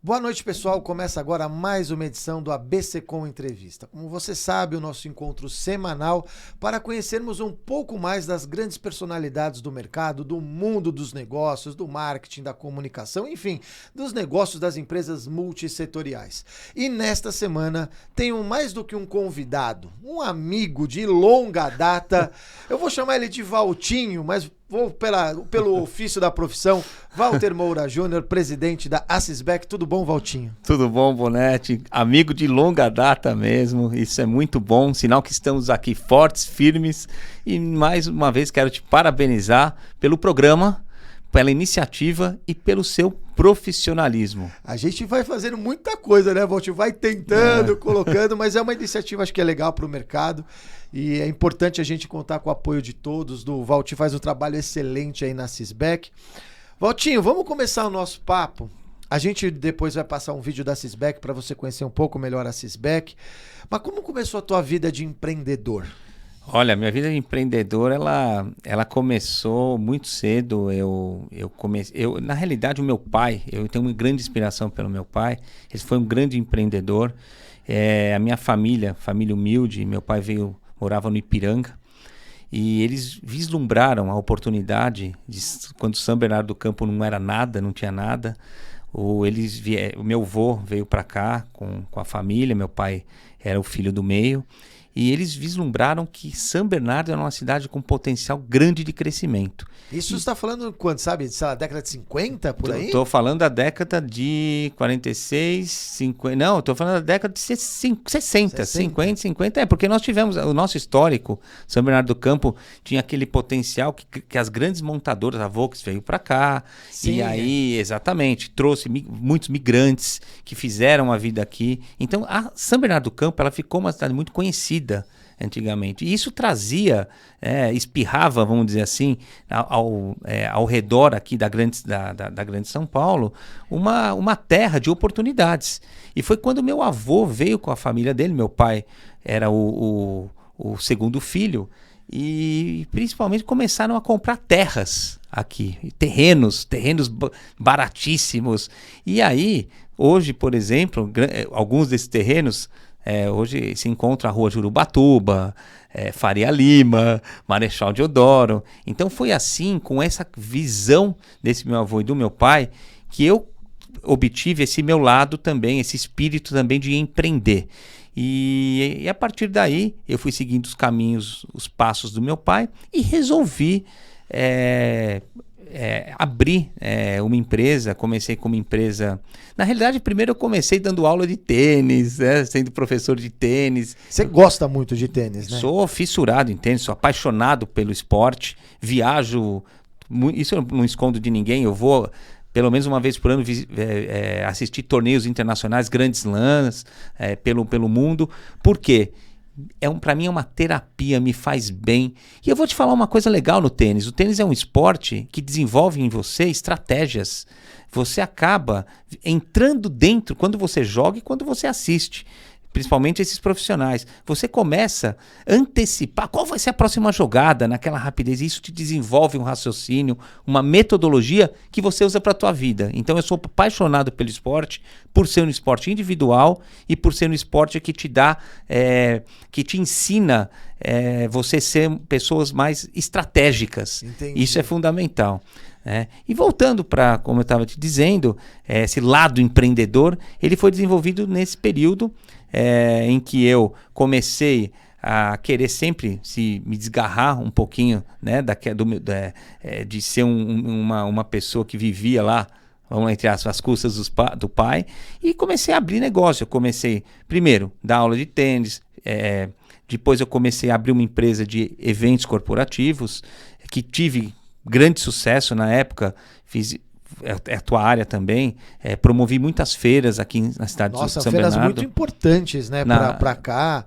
Boa noite, pessoal. Começa agora mais uma edição do ABC Com Entrevista. Como você sabe, o nosso encontro semanal para conhecermos um pouco mais das grandes personalidades do mercado, do mundo dos negócios, do marketing, da comunicação, enfim, dos negócios das empresas multissetoriais. E nesta semana tenho mais do que um convidado, um amigo de longa data. Eu vou chamar ele de Valtinho, mas vou pelo ofício da profissão. Walter Moura Júnior, presidente da Assisbec. Tudo bom, Valtinho? Tudo bom, Bonetti? Amigo de longa data mesmo. Isso é muito bom. Sinal que estamos aqui fortes, firmes. E mais uma vez quero te parabenizar pelo programa, pela iniciativa e pelo seu profissionalismo. A gente vai fazendo muita coisa, né, Valtinho? Vai tentando, colocando, mas é uma iniciativa, acho que é legal para o mercado. E é importante a gente contar com o apoio de todos. O Valtinho faz um trabalho excelente aí na Assisbec. Valtinho, vamos começar o nosso papo. A gente depois vai passar um vídeo da Assisbec para você conhecer um pouco melhor a Assisbec. Mas como começou a tua vida de empreendedor? Olha, minha vida de empreendedor, ela começou muito cedo. Na realidade, o meu pai, eu tenho uma grande inspiração pelo meu pai. Ele foi um grande empreendedor. A minha família humilde, meu pai morava no Ipiranga. E eles vislumbraram a oportunidade quando São Bernardo do Campo não era nada, não tinha nada. O meu avô veio para cá com a família, meu pai era o filho do meio. E eles vislumbraram que São Bernardo era uma cidade com potencial grande de crescimento. Isso você está falando quando, sabe? Sei lá, década de 50, por aí? Estou falando da década de 46, 50... Não, estou falando da década de 60, 50. Porque nós tivemos... O nosso histórico, São Bernardo do Campo, tinha aquele potencial que as grandes montadoras, a Volks veio para cá. Sim, e aí, exatamente, trouxe muitos migrantes que fizeram a vida aqui. Então, a São Bernardo do Campo, ela ficou uma cidade muito conhecida antigamente. E isso trazia, espirrava, vamos dizer assim, ao redor aqui da grande São Paulo, uma terra de oportunidades. E foi quando meu avô veio com a família dele, meu pai era o segundo filho, e principalmente começaram a comprar terras aqui, terrenos baratíssimos. E aí, hoje, por exemplo, alguns desses terrenos hoje se encontra a Rua Jurubatuba, Faria Lima, Marechal Deodoro. Então foi assim, com essa visão desse meu avô e do meu pai, que eu obtive esse meu lado também, esse espírito também de empreender. E a partir daí eu fui seguindo os caminhos, os passos do meu pai e resolvi abrir uma empresa. Comecei com uma empresa. Na realidade, primeiro eu comecei dando aula de tênis, sendo professor de tênis. Você gosta muito de tênis, né? Sou fissurado em tênis, sou apaixonado pelo esporte, viajo, isso eu não escondo de ninguém, eu vou pelo menos uma vez por ano assistir torneios internacionais, grandes slams pelo mundo. Por quê? Para mim é uma terapia, me faz bem. E eu vou te falar uma coisa legal no tênis. O tênis é um esporte que desenvolve em você estratégias. Você acaba entrando dentro quando você joga e quando você assiste. Principalmente esses profissionais. Você começa a antecipar qual vai ser a próxima jogada naquela rapidez. Isso te desenvolve um raciocínio, uma metodologia que você usa para a tua vida. Então eu sou apaixonado pelo esporte, por ser um esporte individual e por ser um esporte que te dá, que te ensina você ser pessoas mais estratégicas. Entendi. Isso é fundamental. E voltando para, como eu estava te dizendo, esse lado empreendedor, ele foi desenvolvido nesse período em que eu comecei a querer sempre me desgarrar um pouquinho, né, de ser uma pessoa que vivia lá, vamos entre as custas do pai, e comecei a abrir negócio. Eu comecei primeiro a dar aula de tênis, depois eu comecei a abrir uma empresa de eventos corporativos, que tive grande sucesso na época. Fiz a tua área também, promovi muitas feiras aqui na cidade de São Bernardo. Nossa, feiras muito importantes, né, para cá.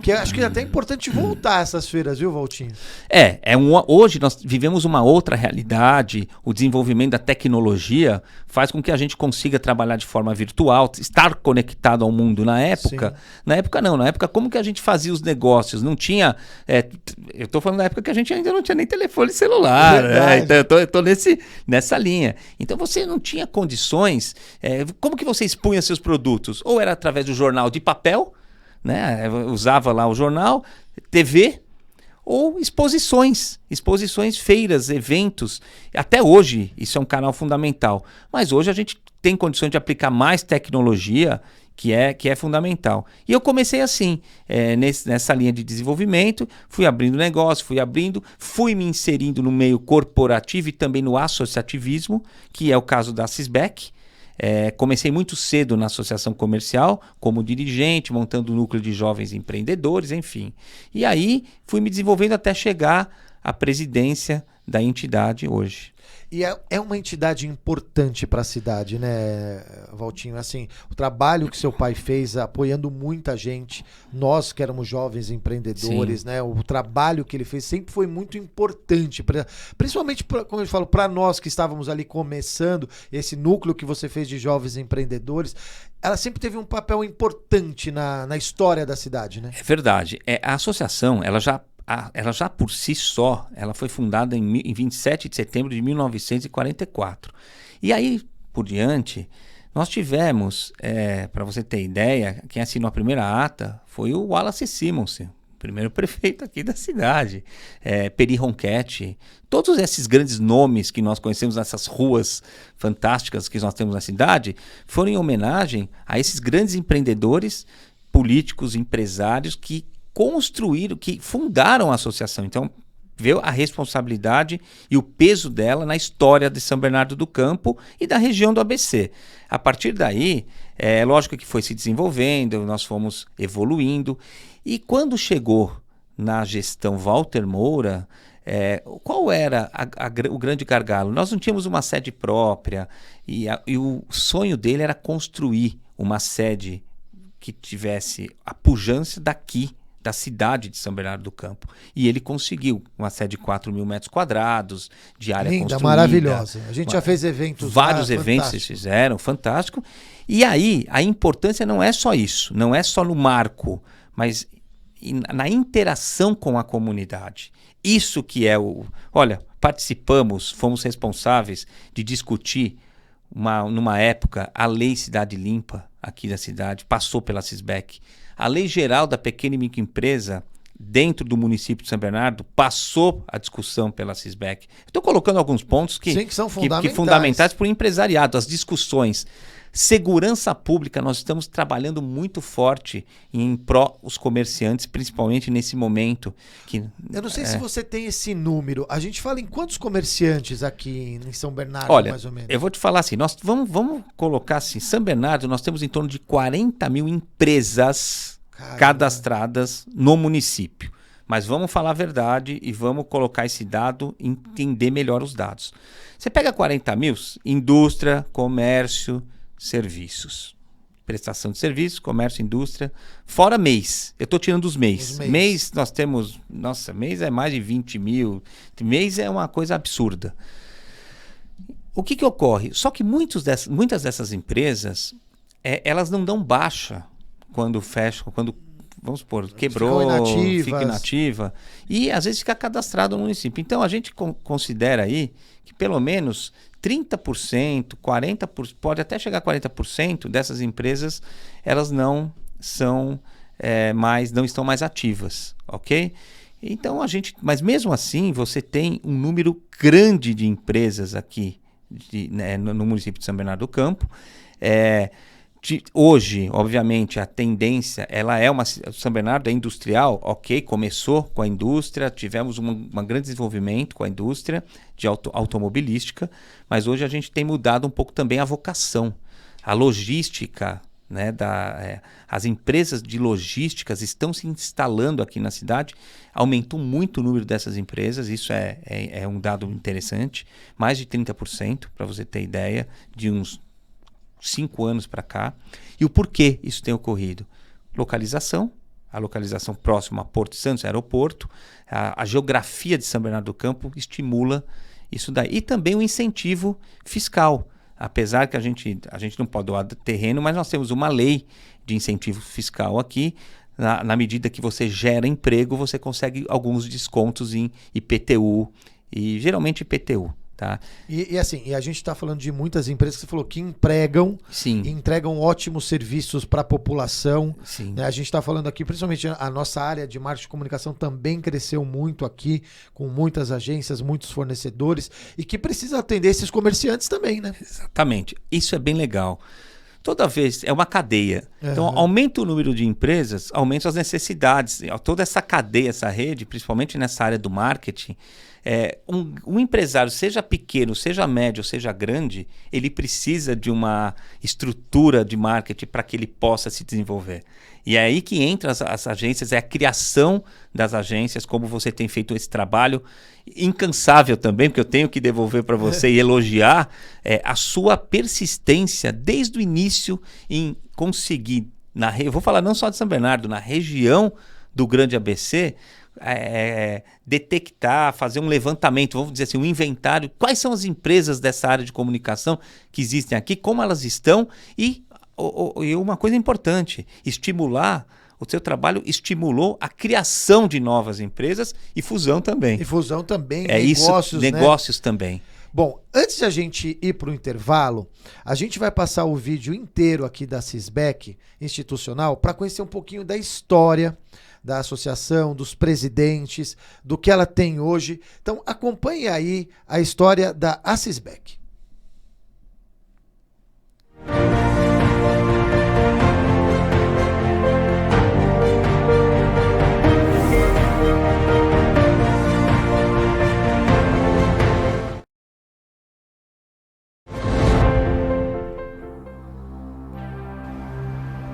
Que eu acho que é até importante voltar a essas feiras, viu, Valtinho? Hoje nós vivemos uma outra realidade. O desenvolvimento da tecnologia faz com que a gente consiga trabalhar de forma virtual, estar conectado ao mundo. Na época não. Na época, como que a gente fazia os negócios? Não tinha... eu estou falando da época que a gente ainda não tinha nem telefone celular. Então eu tô nessa linha. Então você não tinha condições. Como que você expunha seus produtos? Ou era através do jornal de papel, né? Usava lá o jornal, TV, ou exposições, feiras, eventos. Até hoje isso é um canal fundamental, mas hoje a gente tem condições de aplicar mais tecnologia, que é fundamental. E eu comecei assim, nessa linha de desenvolvimento, fui abrindo negócio, fui me inserindo no meio corporativo e também no associativismo, que é o caso da Sisbec. Comecei muito cedo na associação comercial, como dirigente, montando um núcleo de jovens empreendedores, enfim. E aí fui me desenvolvendo até chegar à presidência da entidade hoje. E é uma entidade importante para a cidade, né, Valtinho? Assim, o trabalho que seu pai fez apoiando muita gente, nós que éramos jovens empreendedores, né? O trabalho que ele fez sempre foi muito importante, principalmente, como eu falo, para nós que estávamos ali começando, esse núcleo que você fez de jovens empreendedores, ela sempre teve um papel importante na história da cidade, né? É verdade. A associação, ela já por si só, ela foi fundada em 27 de setembro de 1944. E aí, por diante, nós tivemos, para você ter ideia, quem assinou a primeira ata foi o Wallace Simonsen, primeiro prefeito aqui da cidade, Peri Ronchetti, todos esses grandes nomes que nós conhecemos nessas ruas fantásticas que nós temos na cidade, foram em homenagem a esses grandes empreendedores, políticos, empresários que construíram, que fundaram a associação. Então, vê a responsabilidade e o peso dela na história de São Bernardo do Campo e da região do ABC. A partir daí, lógico que foi se desenvolvendo, nós fomos evoluindo. E quando chegou na gestão Walter Moura, qual era o grande gargalo? Nós não tínhamos uma sede própria e o sonho dele era construir uma sede que tivesse a pujança daqui, da cidade de São Bernardo do Campo. E ele conseguiu uma sede de 4 mil metros quadrados, de área construída. Maravilhosa. A gente já fez eventos vários eventos eles fizeram, fantástico. E aí, a importância não é só isso, não é só no marco, mas na interação com a comunidade. Isso que é Olha, participamos, fomos responsáveis de discutir numa época a Lei Cidade Limpa aqui da cidade, passou pela Sisbec. A Lei Geral da Pequena e Microempresa dentro do município de São Bernardo passou a discussão pela Sisbec. Estou colocando alguns pontos que são fundamentais. Que fundamentais para o empresariado, as discussões. Segurança pública, nós estamos trabalhando muito forte em pró os comerciantes, principalmente nesse momento. Eu não sei se você tem esse número. A gente fala em quantos comerciantes aqui em São Bernardo, olha, mais ou menos? Eu vou te falar assim, nós vamos colocar assim, São Bernardo, nós temos em torno de 40 mil empresas cadastradas no município. Mas vamos falar a verdade e vamos colocar esse dado e entender melhor os dados. Você pega 40 mil, indústria, comércio, serviços. Prestação de serviços, comércio, indústria, fora mês. Eu estou tirando os mês. Mês nós temos... Nossa, mês é mais de 20 mil. Mês é uma coisa absurda. O que ocorre? Só que muitas dessas empresas, elas não dão baixa quando fecham, quando, vamos supor, quebrou, fica inativa. E às vezes fica cadastrado no município. Então a gente considera aí que pelo menos 30%, 40%, pode até chegar a 40% dessas empresas, elas não são não estão mais ativas, ok? Então mas mesmo assim você tem um número grande de empresas aqui no município de São Bernardo do Campo. Hoje, obviamente, a tendência, São Bernardo é industrial, ok, começou com a indústria, tivemos um grande desenvolvimento com a indústria de automobilística, mas hoje a gente tem mudado um pouco também a vocação, a logística, né, as empresas de logísticas estão se instalando aqui na cidade, aumentou muito o número dessas empresas, isso é um dado interessante, mais de 30%, para você ter ideia, de uns 5 anos para cá. E o porquê isso tem ocorrido? Localização. a localização próxima a Porto Santos, aeroporto, a geografia de São Bernardo do Campo estimula isso daí. E também o incentivo fiscal. Apesar que a gente não pode doar terreno, mas nós temos uma lei de incentivo fiscal aqui. Na medida que você gera emprego, você consegue alguns descontos em IPTU, e geralmente IPTU. Tá? E a gente está falando de muitas empresas que você falou que empregam, Sim. e entregam ótimos serviços para a população. Sim. Né? A gente está falando aqui, principalmente a nossa área de marketing e comunicação também cresceu muito aqui, com muitas agências, muitos fornecedores, e que precisa atender esses comerciantes também, né? Exatamente. Isso é bem legal. Toda vez é uma cadeia. Então, aumenta o número de empresas, aumenta as necessidades. Toda essa cadeia, essa rede, principalmente nessa área do marketing, um empresário, seja pequeno, seja médio, seja grande, ele precisa de uma estrutura de marketing para que ele possa se desenvolver. E é aí que entra as agências, é a criação das agências, como você tem feito esse trabalho incansável também, porque eu tenho que devolver para você e elogiar a sua persistência desde o início em conseguir, eu vou falar não só de São Bernardo, na região do Grande ABC, detectar, fazer um levantamento, vamos dizer assim, um inventário, quais são as empresas dessa área de comunicação que existem aqui, como elas estão e uma coisa importante, estimular, o seu trabalho estimulou a criação de novas empresas e fusão também. E fusão também, negócios, né? Negócios também. Bom, antes de a gente ir para o intervalo, a gente vai passar o vídeo inteiro aqui da Sisbec Institucional para conhecer um pouquinho da história da associação, dos presidentes, do que ela tem hoje. Então acompanhe aí a história da Sisbec.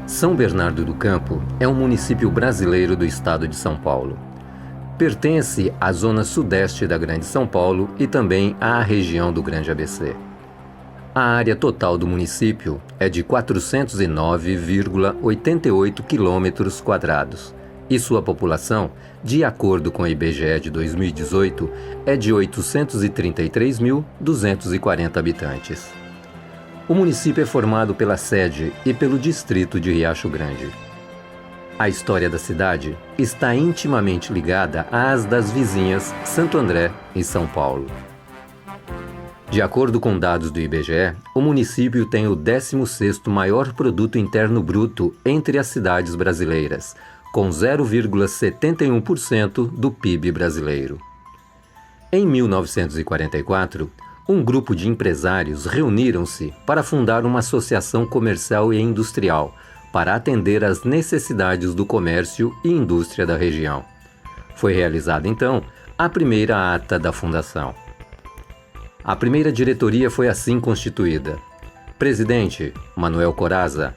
São Bernardo do Campo é um município brasileiro do estado de São Paulo. Pertence à zona sudeste da Grande São Paulo e também à região do Grande ABC. A área total do município é de 409,88 km² e sua população, de acordo com o IBGE de 2018, é de 833.240 habitantes. O município é formado pela sede e pelo distrito de Riacho Grande. A história da cidade está intimamente ligada às das vizinhas Santo André e São Paulo. De acordo com dados do IBGE, o município tem o 16º maior produto interno bruto entre as cidades brasileiras, com 0,71% do PIB brasileiro. Em 1944, um grupo de empresários reuniram-se para fundar uma associação comercial e industrial para atender às necessidades do comércio e indústria da região. Foi realizada, então, a primeira ata da fundação. A primeira diretoria foi assim constituída: presidente, Manuel Corazza;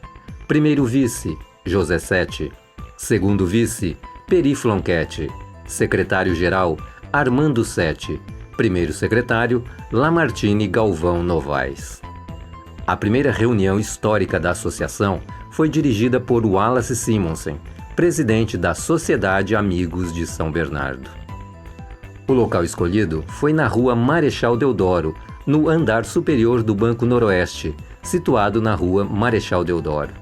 primeiro vice, José Sete; segundo vice, Peri Flonquete; secretário-geral, Armando Sete; primeiro secretário, Lamartine Galvão Novaes. A primeira reunião histórica da associação foi dirigida por Wallace Simonsen, presidente da Sociedade Amigos de São Bernardo. O local escolhido foi na rua Marechal Deodoro, no andar superior do Banco Noroeste, situado na rua Marechal Deodoro.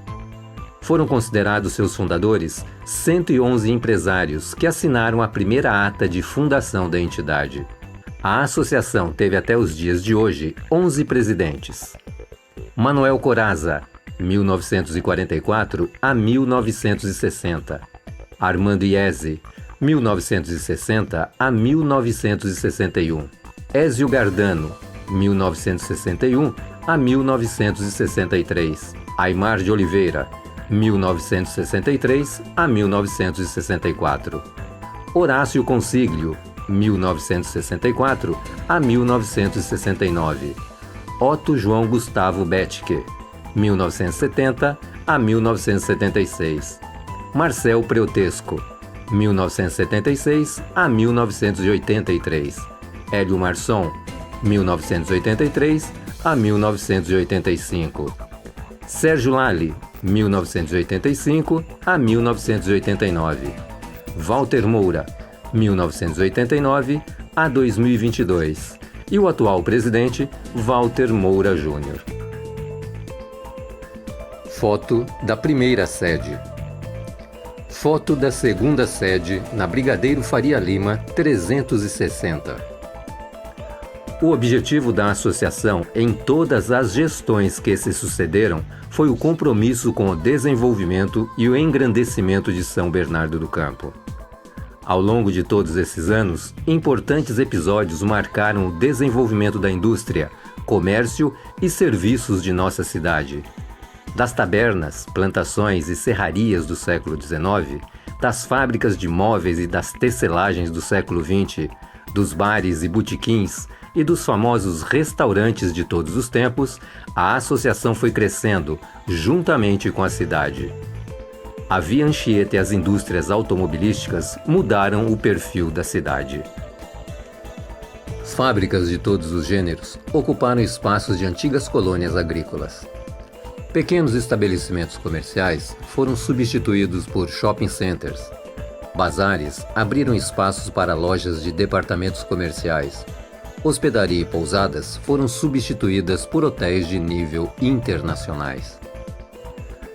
Foram considerados seus fundadores 111 empresários que assinaram a primeira ata de fundação da entidade. A associação teve até os dias de hoje 11 presidentes. Manuel Corazza, 1944 a 1960. Armando Iese, 1960 a 1961. Ézio Gardano, 1961 a 1963. Aimar de Oliveira, 1963 a 1964. Horácio Consiglio, 1964 a 1969. Otto João Gustavo Betke, 1970 a 1976. Marcel Preutesco, 1976 a 1983. Hélio Marçom, 1983 a 1985. Sérgio Lali, 1985 a 1989. Walter Moura, 1989 a 2022. E o atual presidente, Walter Moura Júnior. Foto da primeira sede. Foto da segunda sede, na Brigadeiro Faria Lima, 360. O objetivo da associação em todas as gestões que se sucederam foi o compromisso com o desenvolvimento e o engrandecimento de São Bernardo do Campo. Ao longo de todos esses anos, importantes episódios marcaram o desenvolvimento da indústria, comércio e serviços de nossa cidade. Das tabernas, plantações e serrarias do século XIX, das fábricas de móveis e das tecelagens do século XX, dos bares e botequins e dos famosos restaurantes de todos os tempos, a associação foi crescendo, juntamente com a cidade. A Via Anchieta e as indústrias automobilísticas mudaram o perfil da cidade. Fábricas de todos os gêneros ocuparam espaços de antigas colônias agrícolas. Pequenos estabelecimentos comerciais foram substituídos por shopping centers. Bazares abriram espaços para lojas de departamentos comerciais. Hospedaria e pousadas foram substituídas por hotéis de nível internacionais.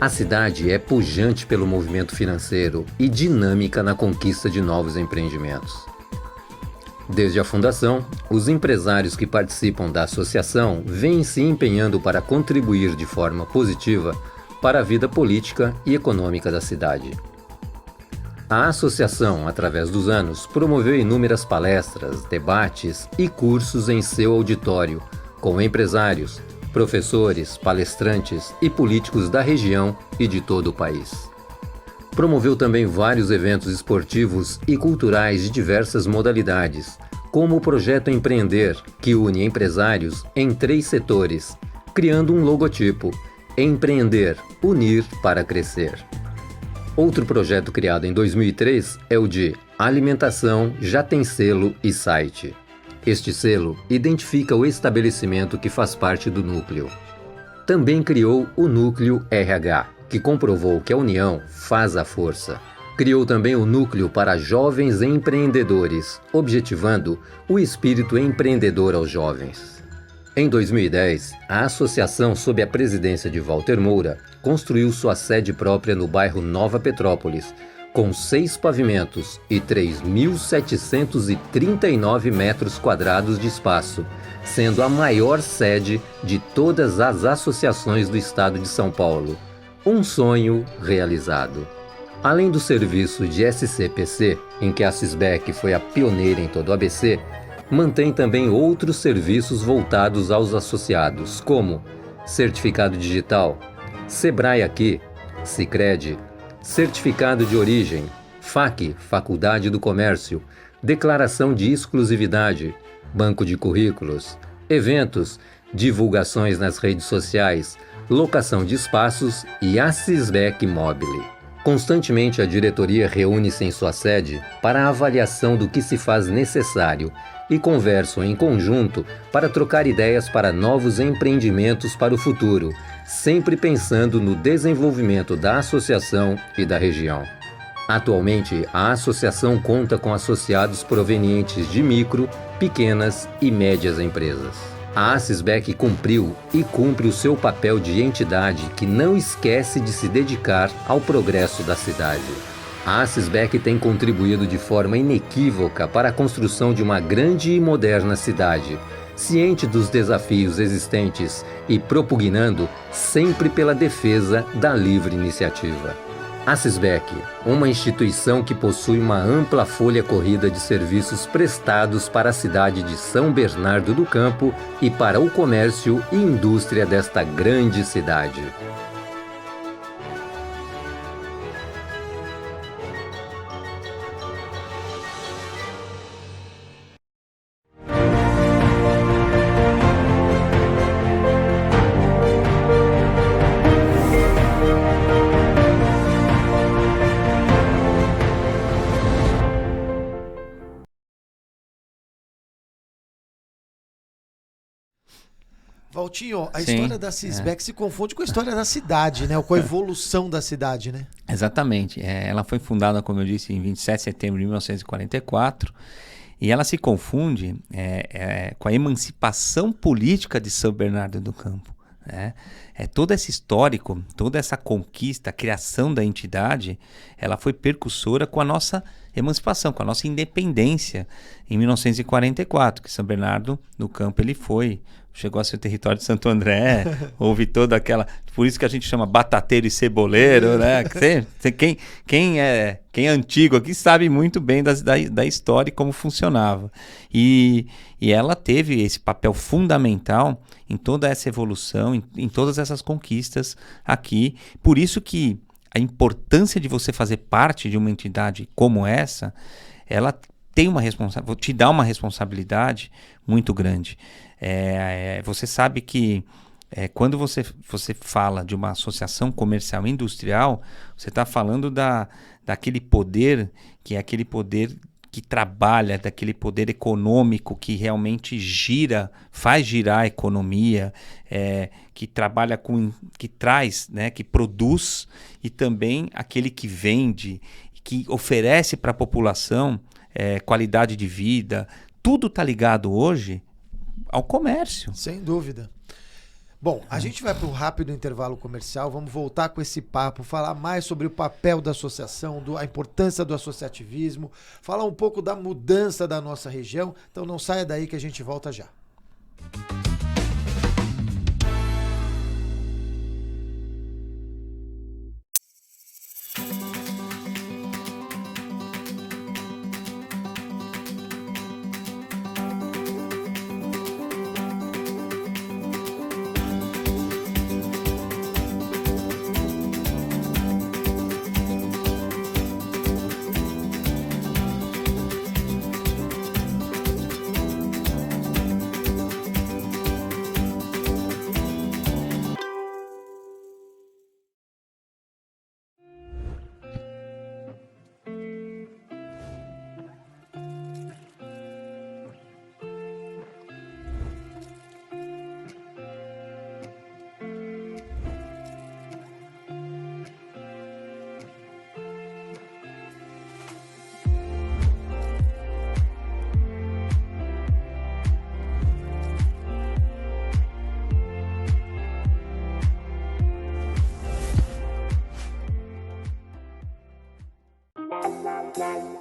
A cidade é pujante pelo movimento financeiro e dinâmica na conquista de novos empreendimentos. Desde a fundação, os empresários que participam da associação vêm se empenhando para contribuir de forma positiva para a vida política e econômica da cidade. A associação, através dos anos, promoveu inúmeras palestras, debates e cursos em seu auditório, com empresários, professores, palestrantes e políticos da região e de todo o país. Promoveu também vários eventos esportivos e culturais de diversas modalidades, como o Projeto Empreender, que une empresários em 3 setores, criando um logotipo: Empreender, unir para crescer. Outro projeto criado em 2003 é o de Alimentação Já Tem Selo e Site. Este selo identifica o estabelecimento que faz parte do núcleo. Também criou o Núcleo RH, que comprovou que a união faz a força. Criou também o Núcleo para Jovens Empreendedores, objetivando o espírito empreendedor aos jovens. Em 2010, a associação, sob a presidência de Walter Moura, construiu sua sede própria no bairro Nova Petrópolis, com 6 pavimentos e 3.739 metros quadrados de espaço, sendo a maior sede de todas as associações do estado de São Paulo. Um sonho realizado. Além do serviço de SCPC, em que a Cisbec foi a pioneira em todo o ABC, mantém também outros serviços voltados aos associados, como Certificado Digital, Sebrae Aqui, Sicredi, Certificado de Origem, FAC, Faculdade do Comércio, Declaração de Exclusividade, Banco de Currículos, Eventos, Divulgações nas redes sociais, Locação de espaços e a Cisbec Mobile. Constantemente a diretoria reúne-se em sua sede para a avaliação do que se faz necessário e conversam em conjunto para trocar ideias para novos empreendimentos para o futuro, sempre pensando no desenvolvimento da associação e da região. Atualmente, a associação conta com associados provenientes de micro, pequenas e médias empresas. A Cisbec cumpriu e cumpre o seu papel de entidade que não esquece de se dedicar ao progresso da cidade. A Cisbec tem contribuído de forma inequívoca para a construção de uma grande e moderna cidade, ciente dos desafios existentes e propugnando sempre pela defesa da livre iniciativa. A Cisbec, uma instituição que possui uma ampla folha corrida de serviços prestados para a cidade de São Bernardo do Campo e para o comércio e indústria desta grande cidade. Valtinho, a Sim, história da Sisbec se confunde com a história da cidade, né? Ou com a evolução da cidade, né? Exatamente. Ela foi fundada, como eu disse, em 27 de setembro de 1944 e ela se confunde com a emancipação política de São Bernardo do Campo. Né? Todo esse histórico, toda essa conquista, a criação da entidade, ela foi percussora com a nossa emancipação, com a nossa independência em 1944, que São Bernardo do Campo chegou a ser o território de Santo André, houve toda aquela... Por isso que a gente chama batateiro e ceboleiro, né? Quem é antigo aqui sabe muito bem da história e como funcionava. E ela teve esse papel fundamental em toda essa evolução, em todas essas conquistas aqui. Por isso que a importância de você fazer parte de uma entidade como essa, ela tem te dá uma responsabilidade muito grande. Você sabe que quando você fala de uma associação comercial e industrial, você está falando daquele poder, que é aquele poder que trabalha, daquele poder econômico que realmente faz girar a economia, que trabalha que traz, né, que produz, e também aquele que vende, que oferece para a população qualidade de vida. Tudo está ligado hoje ao comércio. Sem dúvida. Bom, a gente vai para um rápido intervalo comercial, vamos voltar com esse papo, falar mais sobre o papel da associação, a importância do associativismo, falar um pouco da mudança da nossa região. Então não saia daí que a gente volta já.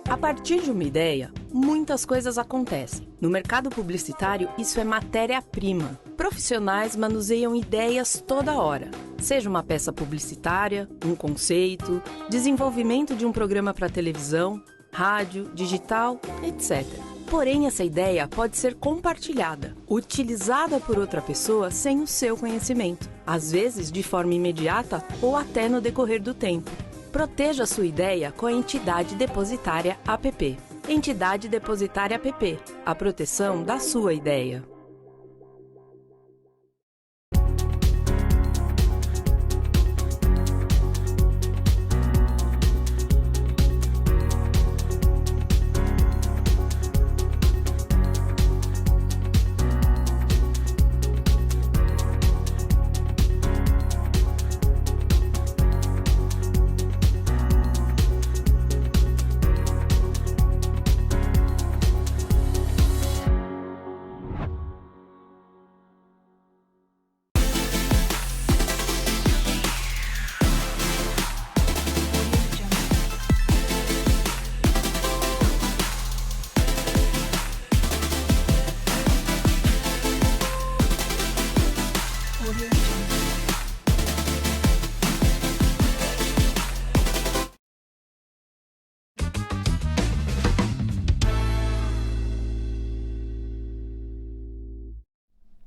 A partir de uma ideia, muitas coisas acontecem. No mercado publicitário, isso é matéria-prima. Profissionais manuseiam ideias toda hora. Seja uma peça publicitária, um conceito, desenvolvimento de um programa para televisão, rádio, digital, etc. Porém, essa ideia pode ser compartilhada, utilizada por outra pessoa sem o seu conhecimento, às vezes de forma imediata ou até no decorrer do tempo. Proteja sua ideia com a Entidade Depositária APP. Entidade Depositária APP. A proteção da sua ideia.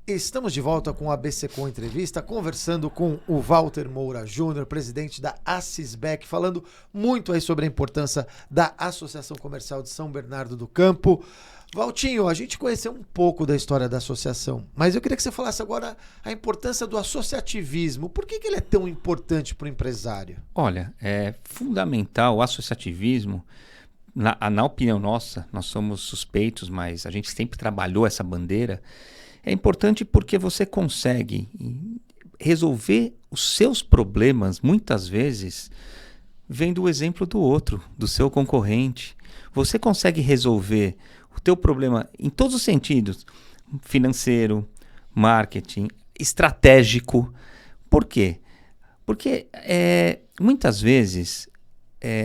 Estamos de volta com a BC-Com Entrevista, conversando com o Walter Moura Júnior, presidente da Sisbec, falando muito aí sobre a importância da Associação Comercial de São Bernardo do Campo. Valtinho, a gente conheceu um pouco da história da associação, mas eu queria que você falasse agora a importância do associativismo. Por que ele é tão importante para o empresário? Olha, é fundamental o associativismo. Na opinião nossa, nós somos suspeitos, mas a gente sempre trabalhou essa bandeira. É importante porque você consegue resolver os seus problemas, muitas vezes, vendo o exemplo do outro, do seu concorrente. Você consegue resolver o teu problema em todos os sentidos, financeiro, marketing, estratégico. Por quê? Porque muitas vezes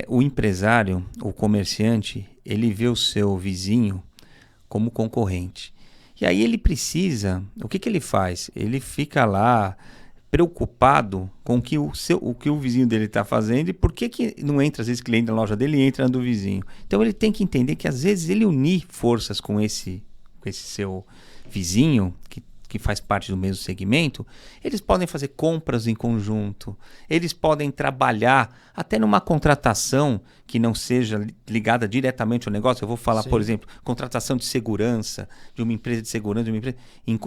o empresário, o comerciante, ele vê o seu vizinho como concorrente. E aí ele precisa, o que ele faz? Ele fica lá preocupado com o que o vizinho dele está fazendo e por que não entra, às vezes, cliente na loja dele e entra na do vizinho. Então ele tem que entender que às vezes ele unir forças com esse seu vizinho, que faz parte do mesmo segmento, eles podem fazer compras em conjunto, eles podem trabalhar até numa contratação que não seja ligada diretamente ao negócio. Eu vou falar, por exemplo, contratação de segurança, de uma empresa de segurança,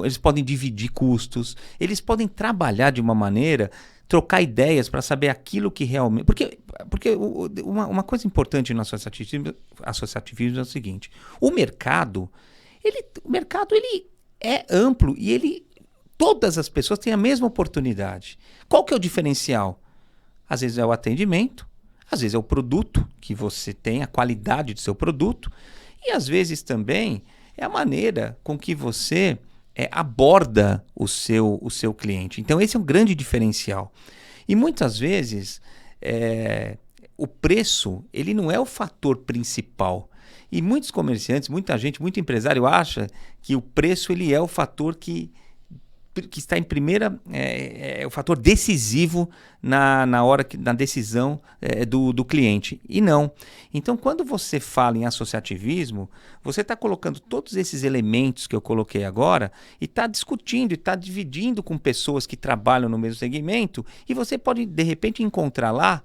eles podem dividir custos, eles podem trabalhar de uma maneira, trocar ideias para saber aquilo que realmente... Porque uma coisa importante no associativismo é o seguinte, o mercado é amplo e todas as pessoas têm a mesma oportunidade. Qual que é o diferencial? Às vezes é o atendimento, às vezes é o produto que você tem, a qualidade do seu produto, e às vezes também é a maneira com que você aborda o seu cliente. Então esse é um grande diferencial. E muitas vezes o preço ele não é o fator principal. E muitos comerciantes, muita gente, muito empresário acha que o preço ele é o fator que está em primeira, é o fator decisivo na decisão do cliente. E não. Então, quando você fala em associativismo, você está colocando todos esses elementos que eu coloquei agora e está discutindo e está dividindo com pessoas que trabalham no mesmo segmento e você pode, de repente, encontrar lá,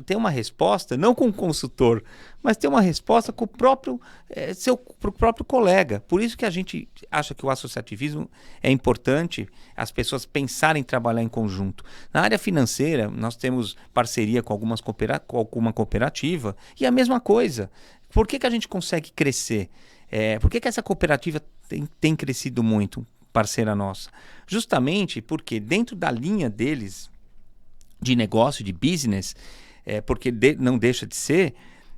ter uma resposta, não com o consultor, mas ter uma resposta com o próprio, pro próprio colega. Por isso que a gente acha que o associativismo é importante, as pessoas pensarem em trabalhar em conjunto. Na área financeira, nós temos parceria com alguma cooperativa e a mesma coisa. Por que a gente consegue crescer? Por que essa cooperativa tem crescido muito, parceira nossa? Justamente porque dentro da linha deles de negócio, de business, porque não deixa de ser,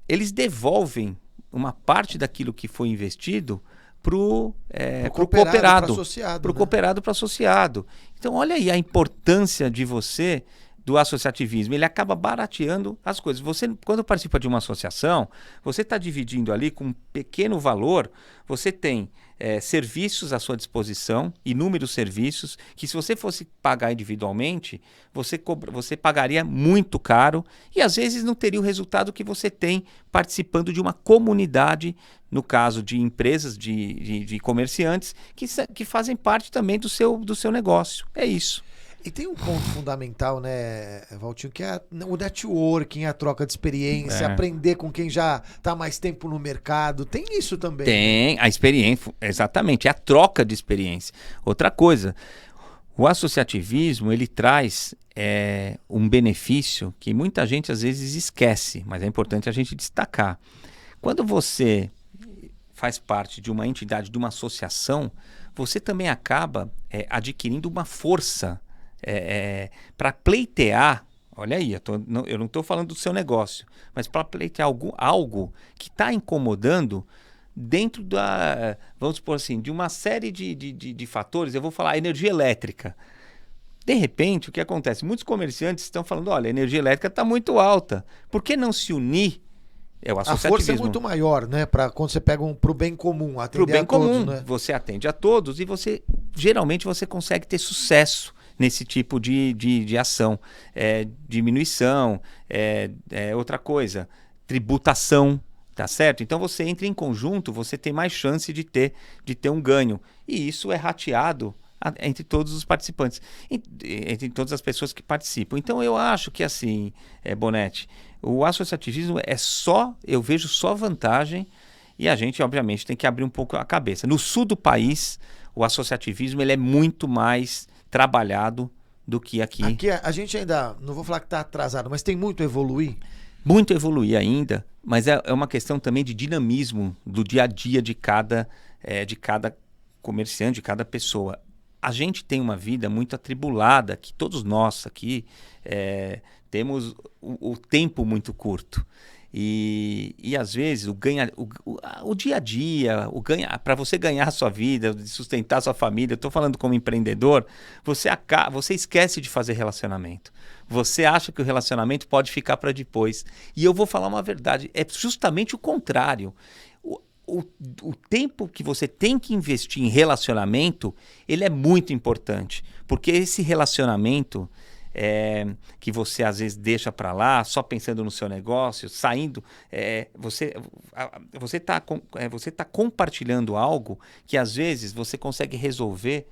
eles devolvem uma parte daquilo que foi investido para o cooperado, para o cooperado, para o associado. Então, olha aí a importância do associativismo. Ele acaba barateando as coisas. Você, quando participa de uma associação, você está dividindo ali com um pequeno valor, você tem serviços à sua disposição, inúmeros serviços, que se você fosse pagar individualmente, você pagaria muito caro e às vezes não teria o resultado que você tem participando de uma comunidade, no caso de empresas, de comerciantes, que fazem parte também do seu negócio. É isso. E tem um ponto fundamental, né, Valtinho, que é o networking, a troca de experiência, aprender com quem já está mais tempo no mercado. Tem isso também. Tem, né? A experiência, exatamente, é a troca de experiência. Outra coisa, o associativismo, ele traz um benefício que muita gente às vezes esquece, mas é importante a gente destacar. Quando você faz parte de uma entidade, de uma associação, você também acaba adquirindo uma força para pleitear, olha aí, eu não estou falando do seu negócio, mas para pleitear algo que está incomodando dentro vamos supor assim, de uma série de fatores. Eu vou falar energia elétrica. De repente, o que acontece? Muitos comerciantes estão falando, olha, a energia elétrica está muito alta, por que não se unir? A força é muito maior, né? Quando você pega pro bem comum, atender pro bem a todos, comum, né? Você atende a todos e geralmente você consegue ter sucesso nesse tipo de ação. Diminuição, outra coisa, tributação, tá certo? Então você entra em conjunto, você tem mais chance de ter um ganho. E isso é rateado entre todos os participantes, entre todas as pessoas que participam. Então eu acho que assim, Bonetti, o associativismo eu vejo só vantagem e a gente obviamente tem que abrir um pouco a cabeça. No sul do país, o associativismo ele é muito mais trabalhado do que aqui. Aqui a gente ainda, não vou falar que está atrasado, mas tem muito a evoluir. Muito a evoluir ainda, mas é uma questão também de dinamismo do dia a dia de cada comerciante, de cada pessoa. A gente tem uma vida muito atribulada, que todos nós aqui temos o tempo muito curto. E às vezes o dia a dia, para você ganhar a sua vida, sustentar a sua família, eu estou falando como empreendedor, você esquece de fazer relacionamento. Você acha que o relacionamento pode ficar para depois. E eu vou falar uma verdade, é justamente o contrário. O tempo que você tem que investir em relacionamento, ele é muito importante. Porque esse relacionamento que você às vezes deixa para lá, só pensando no seu negócio, saindo, você tá compartilhando algo que às vezes você consegue resolver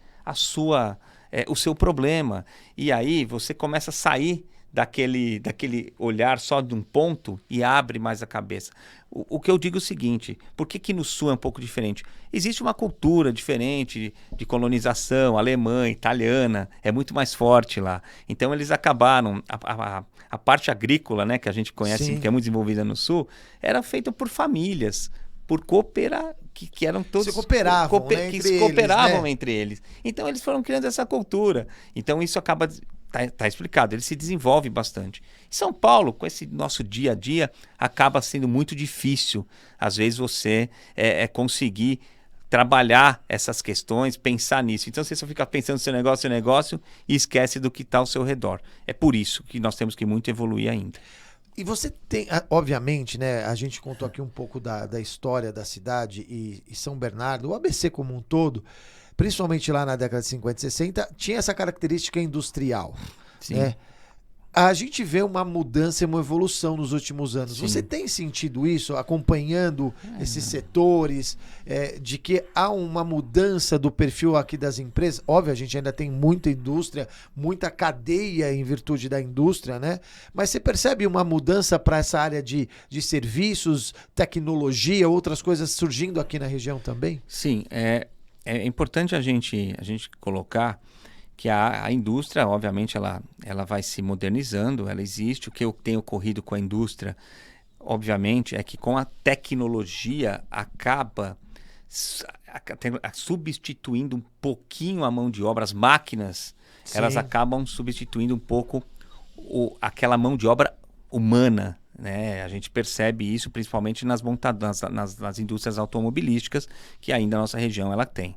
o seu problema. E aí você começa a sair daquele olhar só de um ponto e abre mais a cabeça. O que eu digo é o seguinte, por que no Sul é um pouco diferente? Existe uma cultura diferente de colonização, alemã, italiana, é muito mais forte lá. Então eles acabaram, a parte agrícola, né, que a gente conhece, Sim. que é muito desenvolvida no Sul, era feita por famílias, por que eram todos... Se cooperavam, que se cooperavam entre eles. Então eles foram criando essa cultura. Então isso acaba... Tá explicado, ele se desenvolve bastante. Em São Paulo, com esse nosso dia a dia, acaba sendo muito difícil, às vezes, você conseguir trabalhar essas questões, pensar nisso. Então, você só fica pensando no seu negócio e esquece do que está ao seu redor. É por isso que nós temos que muito evoluir ainda. E você tem, obviamente, né? A gente contou aqui um pouco da história da cidade e São Bernardo, o ABC como um todo, principalmente lá na década de 50 e 60, tinha essa característica industrial. Sim. Né? A gente vê uma mudança e uma evolução nos últimos anos. Sim. Você tem sentido isso, acompanhando esses setores, de que há uma mudança do perfil aqui das empresas? Óbvio, a gente ainda tem muita indústria, muita cadeia em virtude da indústria, né? Mas você percebe uma mudança para essa área de serviços, tecnologia, outras coisas surgindo aqui na região também? Sim, é importante a gente colocar que a indústria, obviamente, ela vai se modernizando, ela existe. O que tem ocorrido com a indústria, obviamente, é que com a tecnologia acaba substituindo um pouquinho a mão de obra. As máquinas, Sim. elas acabam substituindo um pouco aquela mão de obra humana. Né? A gente percebe isso principalmente nas indústrias automobilísticas, que ainda a nossa região ela tem.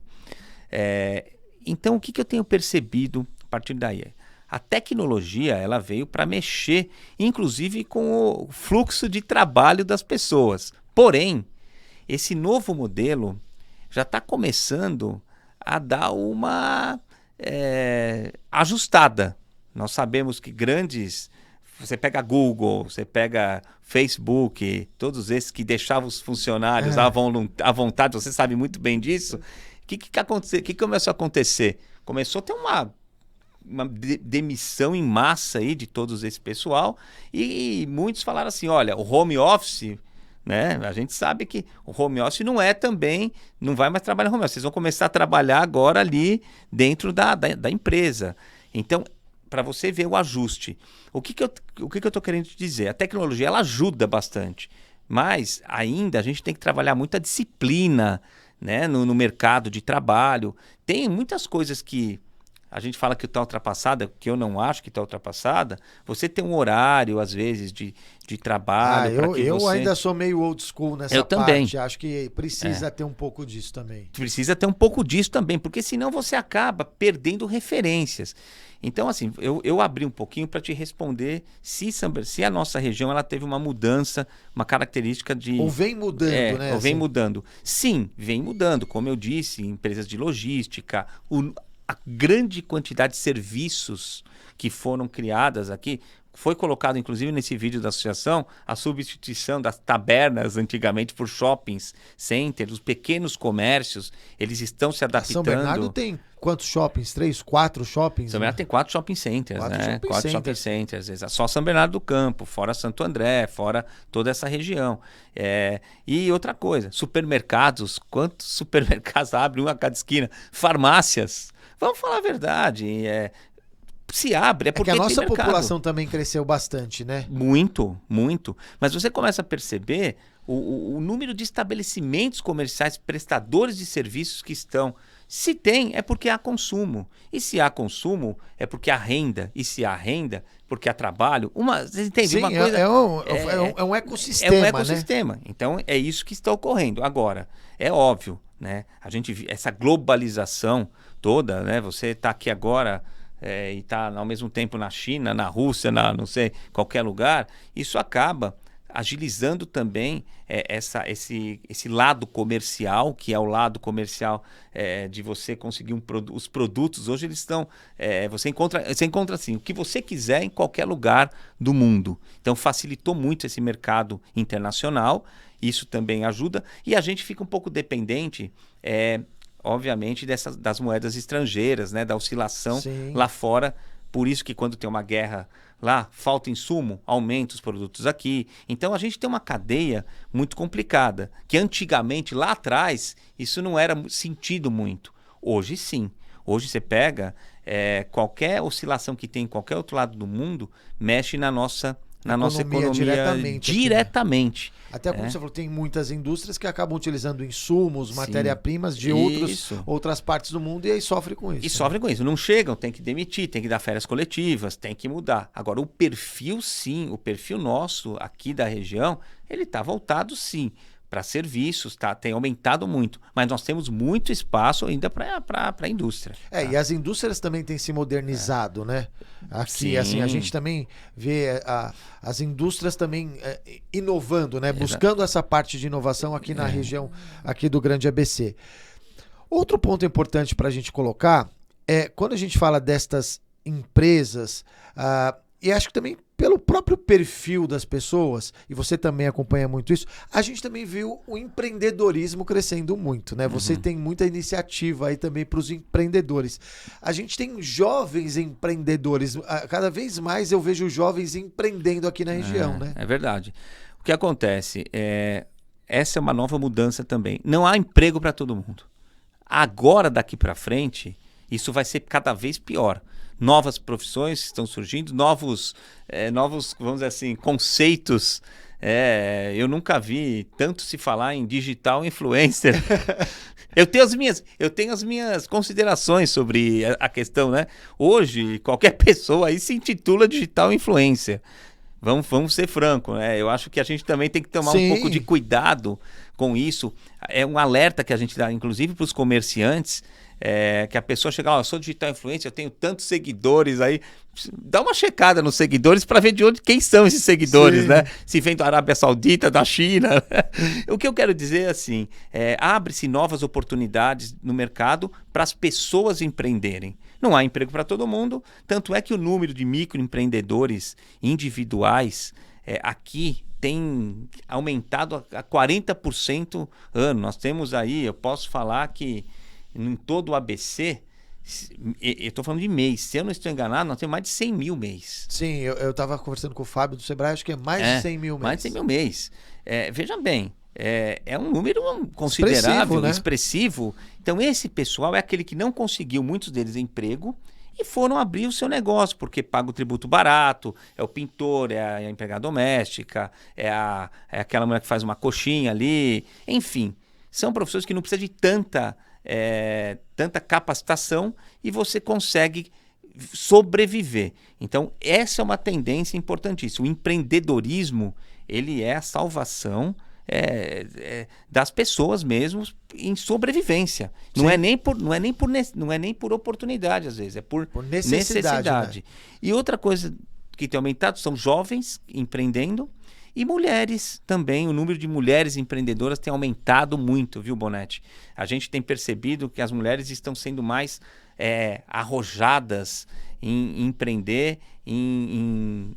Então, o que eu tenho percebido a partir daí? A tecnologia ela veio para mexer, inclusive, com o fluxo de trabalho das pessoas. Porém, esse novo modelo já está começando a dar uma ajustada. Nós sabemos que você pega Google, você pega Facebook, todos esses que deixavam os funcionários à vontade, você sabe muito bem disso. O que começou a acontecer? Começou a ter uma demissão em massa aí de todos esse pessoal e muitos falaram assim, olha, o home office, né? A gente sabe que o home office não vai mais trabalhar home office, vocês vão começar a trabalhar agora ali dentro da empresa. Então, para você ver o ajuste. O que eu estou querendo te dizer? A tecnologia ela ajuda bastante, mas ainda a gente tem que trabalhar muita disciplina, né, no mercado de trabalho. Tem muitas coisas que a gente fala que está ultrapassada, que eu não acho que está ultrapassada. Você tem um horário, às vezes, de trabalho. Eu ainda sou meio old school nessa parte. Também. Acho que precisa ter um pouco disso também. Precisa ter um pouco disso também, porque senão você acaba perdendo referências. Então, assim, eu abri um pouquinho para te responder se a nossa região ela teve uma mudança, uma característica de... Ou vem mudando, né? Ou vem mudando. Sim, vem mudando. Como eu disse, empresas de logística, a grande quantidade de serviços que foram criadas aqui, foi colocado inclusive nesse vídeo da associação, a substituição das tabernas antigamente por shoppings centers, os pequenos comércios, eles estão se adaptando. São Bernardo tem quantos shoppings? 3, 4 shoppings? São Bernardo tem 4 shopping centers, quatro shopping centers. Só São Bernardo do Campo, fora Santo André, fora toda essa região. E outra coisa, supermercados, quantos supermercados abrem um a cada esquina? Farmácias, vamos falar a verdade, se abre, porque que a nossa população também cresceu bastante, né? Muito, muito. Mas você começa a perceber o número de estabelecimentos comerciais, prestadores de serviços que estão. Se tem, é porque há consumo. E se há consumo, é porque há renda. E se há renda, porque há trabalho. Você entende? Sim, uma coisa, é um ecossistema. É um ecossistema. Né? Então, é isso que está ocorrendo. Agora, é óbvio, né? Essa globalização toda, né? Você está aqui agora e está ao mesmo tempo na China, na Rússia, não sei, qualquer lugar. Isso acaba agilizando também esse lado comercial, que é o lado comercial de você conseguir os produtos. Hoje eles estão... você encontra assim, o que você quiser em qualquer lugar do mundo. Então facilitou muito esse mercado internacional, isso também ajuda, e a gente fica um pouco dependente, obviamente, das moedas estrangeiras, né, da oscilação lá fora. Por isso que quando tem uma guerra lá, falta insumo, aumenta os produtos aqui. Então a gente tem uma cadeia muito complicada, que antigamente, lá atrás, isso não era sentido muito. Hoje sim. Hoje você pega qualquer oscilação que tem em qualquer outro lado do mundo, mexe na nossa economia diretamente. Até como você falou, tem muitas indústrias que acabam utilizando insumos, matéria-primas de outras partes do mundo e aí sofrem com isso. Sofrem com isso. Não chegam, tem que demitir, tem que dar férias coletivas, tem que mudar. Agora, o perfil nosso aqui da região, ele está voltado sim para serviços, tem aumentado muito, mas nós temos muito espaço ainda para a indústria. E as indústrias também têm se modernizado, né? Aqui, assim, a gente também vê as indústrias também inovando, né? Buscando essa parte de inovação aqui na região aqui do Grande ABC. Outro ponto importante para a gente colocar é quando a gente fala destas empresas, e acho que também pelo próprio perfil das pessoas, e você também acompanha muito isso, a gente também viu o empreendedorismo crescendo muito, né? Você tem muita iniciativa aí também para os empreendedores. A gente tem jovens empreendedores, cada vez mais eu vejo jovens empreendendo aqui na região, né? É verdade. O que acontece essa é uma nova mudança também. Não há emprego para todo mundo. Agora, daqui para frente, isso vai ser cada vez pior. Novas profissões estão surgindo, novos, vamos dizer assim, conceitos. Eu nunca vi tanto se falar em digital influencer. Eu tenho as minhas considerações sobre a questão, né? Hoje, qualquer pessoa aí se intitula digital influencer. Vamos ser francos, né? Eu acho que a gente também tem que tomar um pouco de cuidado com isso. É um alerta que a gente dá, inclusive, para os comerciantes, que a pessoa chega lá, eu sou digital influencer, eu tenho tantos seguidores aí. Dá uma checada nos seguidores para ver quem são esses seguidores, né? Se vem da Arábia Saudita, da China. O que eu quero dizer é assim, abre-se novas oportunidades no mercado para as pessoas empreenderem. Não há emprego para todo mundo, tanto é que o número de microempreendedores individuais aqui tem aumentado a 40% ano. Nós temos aí, eu posso falar que em todo o ABC, eu estou falando de mês, se eu não estou enganado, nós temos mais de 100 mil mês. Sim, eu estava conversando com o Fábio do Sebrae, acho que é mais de 100 mil mês. Mais de 100 mil mês. Veja bem, é um número considerável, expressivo. Então esse pessoal é aquele que não conseguiu, muitos deles, emprego, e foram abrir o seu negócio, porque paga o tributo barato, é o pintor, é a empregada doméstica, é aquela mulher que faz uma coxinha ali, enfim. São profissões que não precisam de tanta capacitação e você consegue sobreviver. Então, essa é uma tendência importantíssima. O empreendedorismo, ele é a salvação das pessoas mesmo em sobrevivência. Não é nem por oportunidade, às vezes, é por necessidade. Né? E outra coisa que tem aumentado são jovens empreendendo e mulheres também. O número de mulheres empreendedoras tem aumentado muito, viu, Bonetti? A gente tem percebido que as mulheres estão sendo mais arrojadas em empreender, em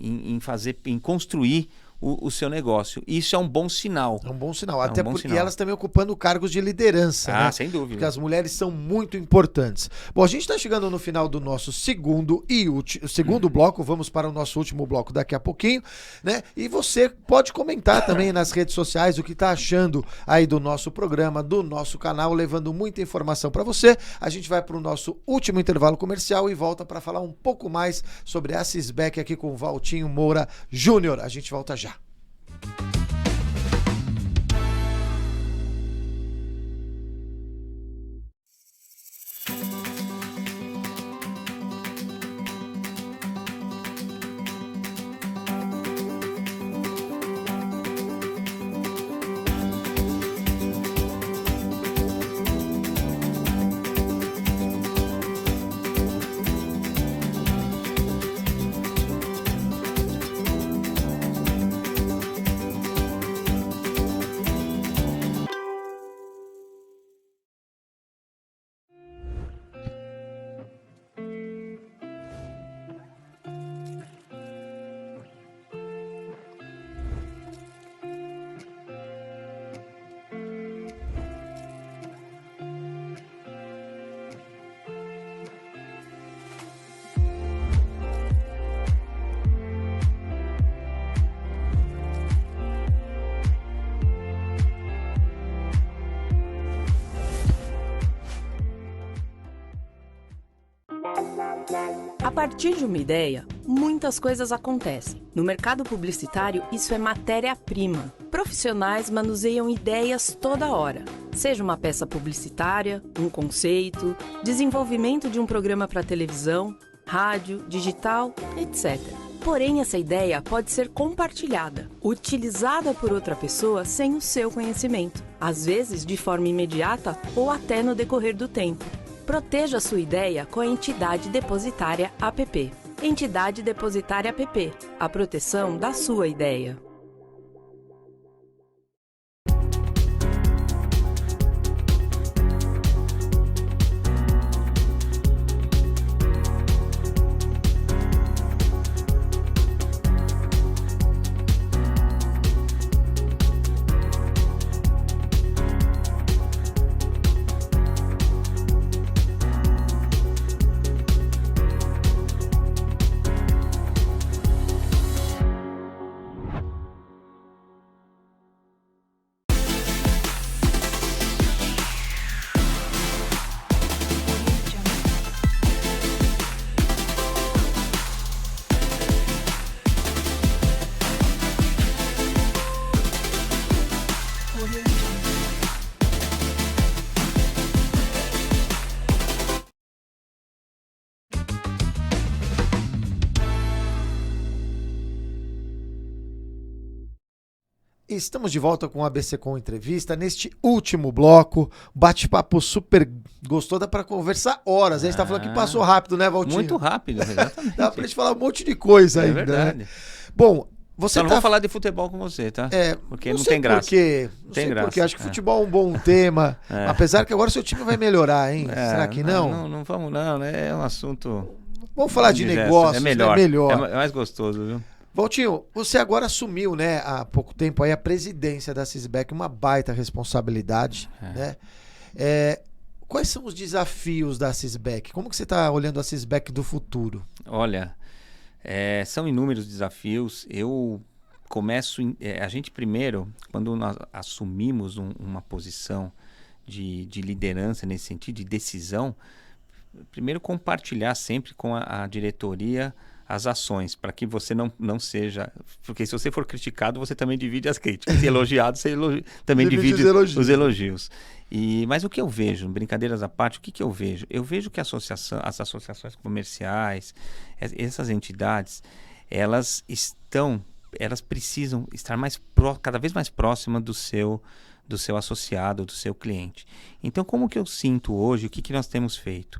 construir o seu negócio. Isso é um bom sinal. É um bom sinal. Até porque elas também ocupando cargos de liderança, né? Sem dúvida. Porque as mulheres são muito importantes. Bom, a gente está chegando no final do nosso segundo bloco. Vamos para o nosso último bloco daqui a pouquinho, né? E você pode comentar também nas redes sociais o que está achando aí do nosso programa, do nosso canal, levando muita informação para você. A gente vai para o nosso último intervalo comercial e volta para falar um pouco mais sobre a Sisbec aqui com o Valtinho Moura Júnior. A gente volta já. A partir de uma ideia, muitas coisas acontecem. No mercado publicitário, isso é matéria-prima. Profissionais manuseiam ideias toda hora. Seja uma peça publicitária, um conceito, desenvolvimento de um programa para televisão, rádio, digital, etc. Porém, essa ideia pode ser compartilhada, utilizada por outra pessoa sem o seu conhecimento, às vezes de forma imediata ou até no decorrer do tempo. Proteja sua ideia com a Entidade Depositária APP. Entidade Depositária APP, a proteção da sua ideia. Estamos de volta com o ABC Com Entrevista. Neste último bloco, bate-papo super gostoso, dá para conversar horas. A gente tá falando que passou rápido, né, Valtinho? Muito rápido, exatamente. Dá pra gente falar um monte de coisa ainda, verdade. né? Bom, você Só não vou falar de futebol com você, tá? Porque não tem graça. Não tem graça. Porque acho que futebol é um bom tema. Apesar que agora seu time vai melhorar, hein? Será que não? Não vamos não, né? É um assunto... Vamos falar de negócios, é melhor. É mais gostoso, viu? Valtinho, você agora assumiu, né, há pouco tempo aí a presidência da Sisbec, uma baita responsabilidade, né? Quais são os desafios da Sisbec? Como que você está olhando a Sisbec do futuro? Olha, são inúmeros desafios. Eu começo... a gente primeiro, quando nós assumimos uma posição de liderança nesse sentido, de decisão, primeiro compartilhar sempre com a diretoria as ações, para que você não seja... Porque se você for criticado, você também divide as críticas. E elogiado, você também divide os elogios. Mas o que eu vejo, brincadeiras à parte, o que eu vejo? Eu vejo que as associações comerciais, essas entidades, elas precisam estar cada vez mais próximas do seu associado, do seu cliente. Então, como que eu sinto hoje, o que nós temos feito?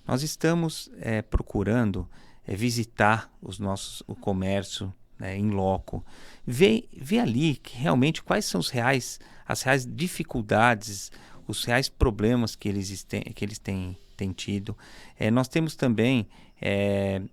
Nós estamos procurando visitar o comércio, né, em loco, ver ali que realmente quais são as reais dificuldades, os reais problemas que eles têm tido. Nós temos também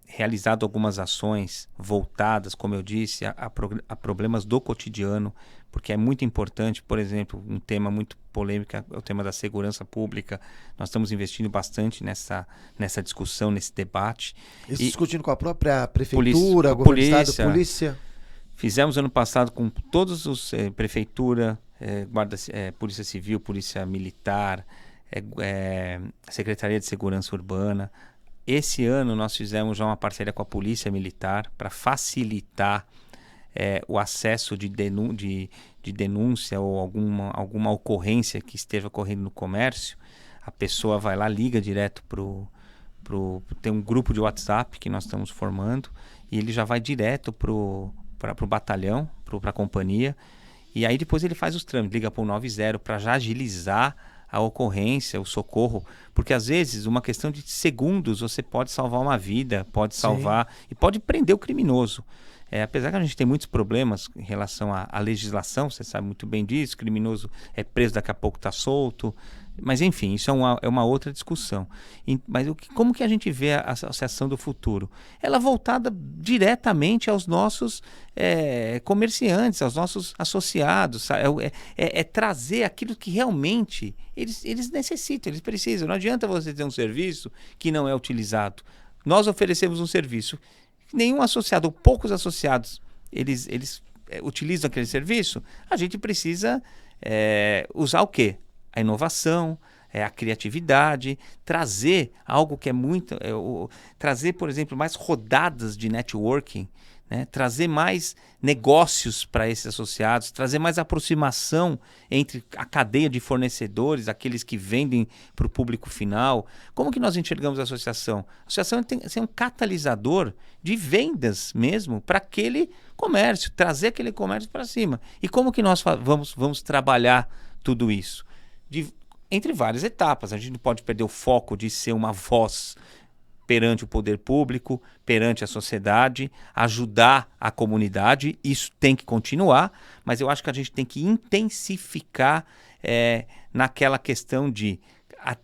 realizado algumas ações voltadas, como eu disse, a problemas do cotidiano, porque é muito importante. Por exemplo, um tema muito polêmico é o tema da segurança pública. Nós estamos investindo bastante nessa discussão, nesse debate. Isso discutindo com a própria prefeitura, governo do estado, polícia? Fizemos ano passado com todos os prefeitura, polícia civil, polícia militar, Secretaria de Segurança Urbana. Esse ano nós fizemos já uma parceria com a Polícia Militar para facilitar o acesso de denúncia ou alguma ocorrência que esteja ocorrendo no comércio. A pessoa vai lá, liga direto tem um grupo de WhatsApp que nós estamos formando, e ele já vai direto para o batalhão, para a companhia, e aí depois ele faz os trâmites, liga para o 90 para já agilizar a ocorrência, o socorro, porque às vezes uma questão de segundos você pode salvar uma vida, pode salvar e pode prender o criminoso. Apesar que a gente tem muitos problemas em relação à legislação, você sabe muito bem disso, criminoso é preso, daqui a pouco está solto, mas enfim, isso é uma outra discussão. Mas como que a gente vê a Associação do Futuro? Ela voltada diretamente aos nossos comerciantes, aos nossos associados, trazer aquilo que realmente eles necessitam, eles precisam. Não adianta você ter um serviço que não é utilizado. Nós oferecemos um serviço, nenhum associado, ou poucos associados, eles utilizam aquele serviço. A gente precisa usar o quê? A inovação, a criatividade, trazer algo que é muito... trazer, por exemplo, mais rodadas de networking, né? Trazer mais negócios para esses associados, trazer mais aproximação entre a cadeia de fornecedores, aqueles que vendem para o público final. Como que nós enxergamos a associação? A associação tem que ser um catalisador de vendas mesmo para aquele comércio, trazer aquele comércio para cima. E como que nós vamos trabalhar tudo isso? Entre várias etapas. A gente não pode perder o foco de ser uma voz perante o poder público, perante a sociedade, ajudar a comunidade. Isso tem que continuar, mas eu acho que a gente tem que intensificar naquela questão de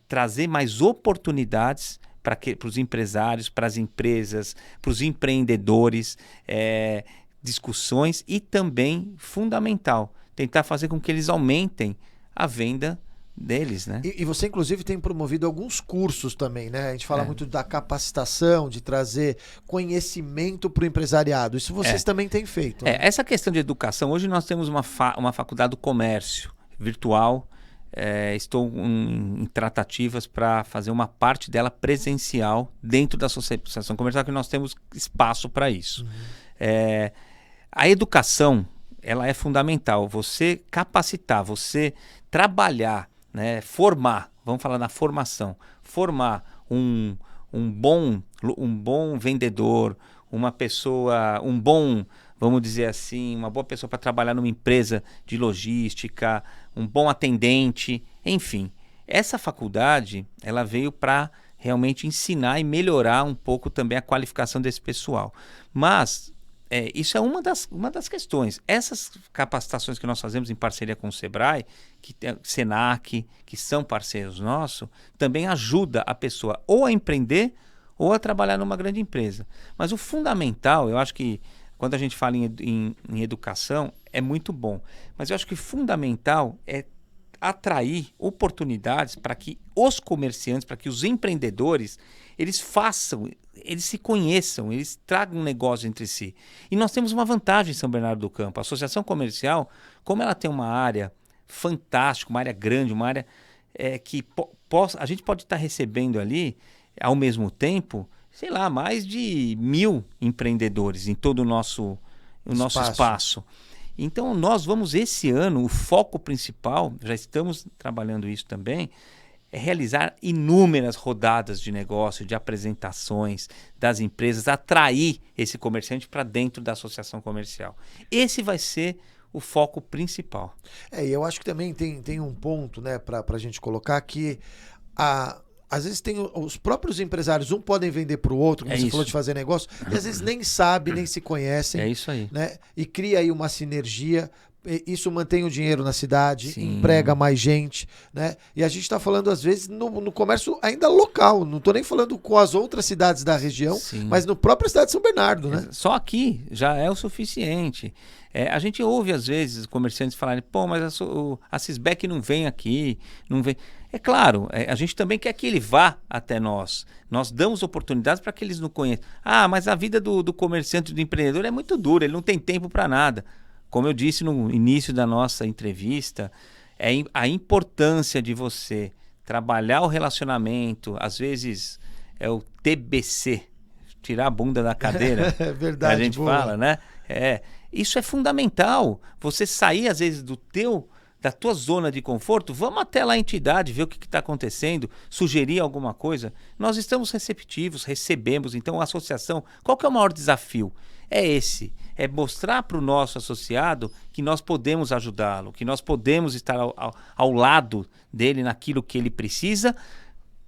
trazer mais oportunidades para os empresários, para as empresas, para os empreendedores, discussões e também, fundamental, tentar fazer com que eles aumentem a venda deles, né? E você, inclusive, tem promovido alguns cursos também, né? A gente fala muito da capacitação, de trazer conhecimento para o empresariado. Isso vocês também têm feito. Né? Essa questão de educação, hoje nós temos uma faculdade do comércio virtual. Estou em tratativas para fazer uma parte dela presencial dentro da associação comercial, que nós temos espaço para isso. A educação, ela é fundamental. Você capacitar, você trabalhar, né, formar, vamos falar na formação, formar um bom vendedor, uma pessoa, vamos dizer assim, uma boa pessoa para trabalhar numa empresa de logística, um bom atendente, enfim. Essa faculdade, ela veio para realmente ensinar e melhorar um pouco também a qualificação desse pessoal. Mas isso é uma das questões. Essas capacitações que nós fazemos em parceria com o Sebrae, Senac, que são parceiros nossos, também ajuda a pessoa ou a empreender ou a trabalhar numa grande empresa. Mas o fundamental, eu acho que quando a gente fala em educação, é muito bom. Mas eu acho que o fundamental é atrair oportunidades para que os comerciantes, para que os empreendedores, eles se conheçam, eles tragam um negócio entre si. E nós temos uma vantagem em São Bernardo do Campo. A associação comercial, como ela tem uma área fantástica, uma área grande, uma área que a gente pode estar recebendo ali, ao mesmo tempo, sei lá, mais de 1.000 empreendedores em todo o nosso espaço. Então, nós vamos esse ano, o foco principal, já estamos trabalhando isso também, é realizar inúmeras rodadas de negócio, de apresentações das empresas, atrair esse comerciante para dentro da associação comercial. Esse vai ser o foco principal. E eu acho que também tem um ponto, né, para a gente colocar que às vezes tem os próprios empresários, podem vender para o outro, como você falou de fazer negócio, e às vezes nem sabe, nem se conhecem. É isso aí. Né? E cria aí uma sinergia. Isso mantém o dinheiro na cidade, Sim. Emprega mais gente, né? E a gente está falando, às vezes, no comércio ainda local. Não estou nem falando com as outras cidades da região, Sim. mas no próprio cidade de São Bernardo, né? Só aqui já é o suficiente. A gente ouve, às vezes, comerciantes falarem, mas a Sisbec não vem aqui, não vem... É claro, a gente também quer que ele vá até nós. Nós damos oportunidades para que eles nos conheçam. Mas a vida do comerciante, do empreendedor é muito dura, ele não tem tempo para nada. Como eu disse no início da nossa entrevista, a importância de você trabalhar o relacionamento, às vezes é o TBC, tirar a bunda da cadeira. É verdade. A gente fala, né? Isso é fundamental. Você sair, às vezes, da tua zona de conforto, vamos até lá a entidade, ver o que está acontecendo, sugerir alguma coisa. Nós estamos receptivos, recebemos. Então, a associação, qual que é o maior desafio? É mostrar para o nosso associado que nós podemos ajudá-lo, que nós podemos estar ao lado dele naquilo que ele precisa,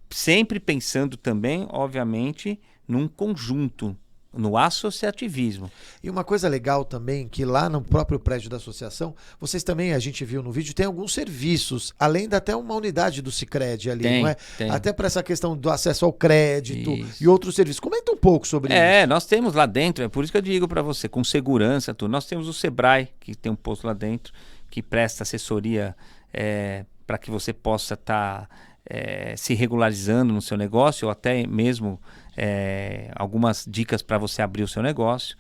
sempre pensando também, obviamente, num conjunto, no associativismo. E uma coisa legal também, que lá no próprio prédio da associação, vocês também, a gente viu no vídeo, tem alguns serviços, além de até uma unidade do Sicredi ali, não é? Tem. Até para essa questão do acesso ao crédito Isso. e outros serviços. Comenta um pouco sobre isso. Nós temos lá dentro, é por isso que eu digo para você, com segurança, tudo. Nós temos o Sebrae, que tem um posto lá dentro, que presta assessoria para que você possa estar se regularizando no seu negócio, ou até mesmo algumas dicas para você abrir o seu negócio.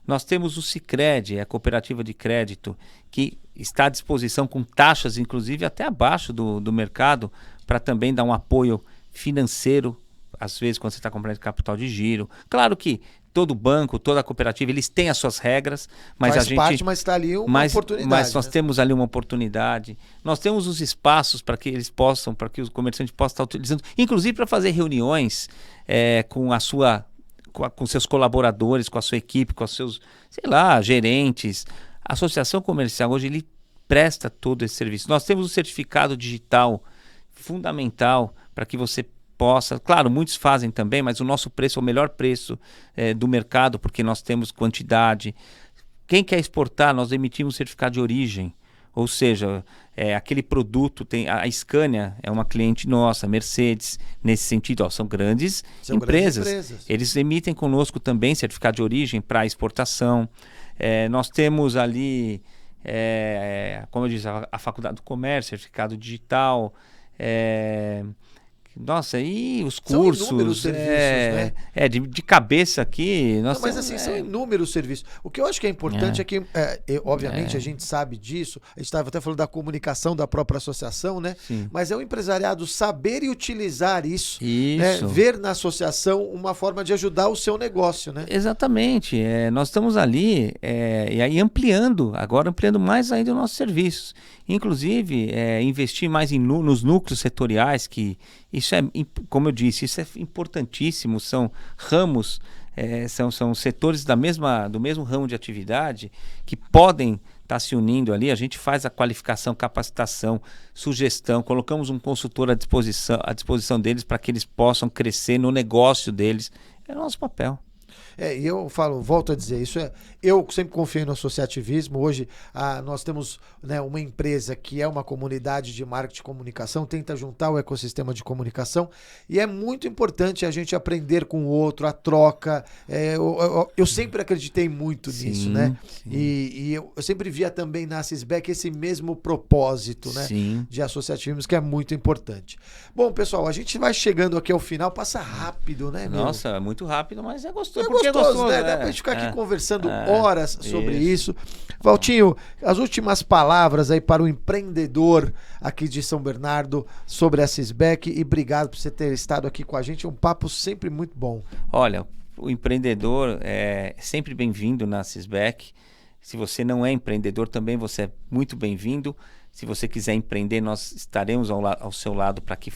Nós temos o Sicredi, a cooperativa de crédito, que está à disposição com taxas, inclusive até abaixo do mercado, para também dar um apoio financeiro, às vezes quando você está comprando capital de giro. Claro que todo banco, toda cooperativa, eles têm as suas regras, mas Faz a gente... parte, mas está ali uma oportunidade. Mas nós né? temos ali uma oportunidade. Nós temos os espaços para que eles possam, para que os comerciantes possam estar utilizando, inclusive para fazer reuniões com a sua... com seus colaboradores, com a sua equipe, com os seus, sei lá, gerentes. A associação comercial hoje ele presta todo esse serviço. Nós temos um certificado digital fundamental para que você possa, claro, muitos fazem também, mas o nosso preço é o melhor preço do mercado, porque nós temos quantidade. Quem quer exportar, nós emitimos um certificado de origem. Ou seja, aquele produto tem... A Scania é uma cliente nossa, Mercedes, nesse sentido, ó, são grandes empresas. Eles emitem conosco também certificado de origem para exportação. Nós temos ali, como eu disse, a Faculdade do Comércio, certificado digital. Nossa, e os cursos? São inúmeros serviços, né? De cabeça aqui... Não, mas assim, são inúmeros serviços. O que eu acho que é importante é que, obviamente, a gente sabe disso, a gente estava até falando da comunicação da própria associação, né? Sim. Mas é o empresariado saber e utilizar isso. Né? Ver na associação uma forma de ajudar o seu negócio, né? Exatamente. Nós estamos ali e aí ampliando mais ainda os nossos serviços. Inclusive, investir mais nos núcleos setoriais, que isso como eu disse, isso é importantíssimo, são ramos, são setores do mesmo ramo de atividade que podem estar se unindo ali. A gente faz a qualificação, capacitação, sugestão, colocamos um consultor à disposição deles para que eles possam crescer no negócio deles. É o nosso papel. E eu volto a dizer, eu sempre confiei no associativismo. Hoje nós temos, né, uma empresa que é uma comunidade de marketing e comunicação, tenta juntar o ecossistema de comunicação, e é muito importante a gente aprender com o outro, a troca. Eu sempre acreditei muito nisso, né? E eu sempre via também na Sisbec esse mesmo propósito, né? De associativismo, que é muito importante. Bom, pessoal, a gente vai chegando aqui ao final, passa rápido, né, meu? Nossa, muito rápido, mas é gostoso. É gostoso, né? Dá pra gente ficar aqui conversando horas sobre isso. Valtinho, as últimas palavras aí para o empreendedor aqui de São Bernardo sobre a Sisbec, e obrigado por você ter estado aqui com a gente. É um papo sempre muito bom. Olha, o empreendedor é sempre bem-vindo na Sisbec. Se você não é empreendedor também, você é muito bem-vindo. Se você quiser empreender, nós estaremos ao seu lado para que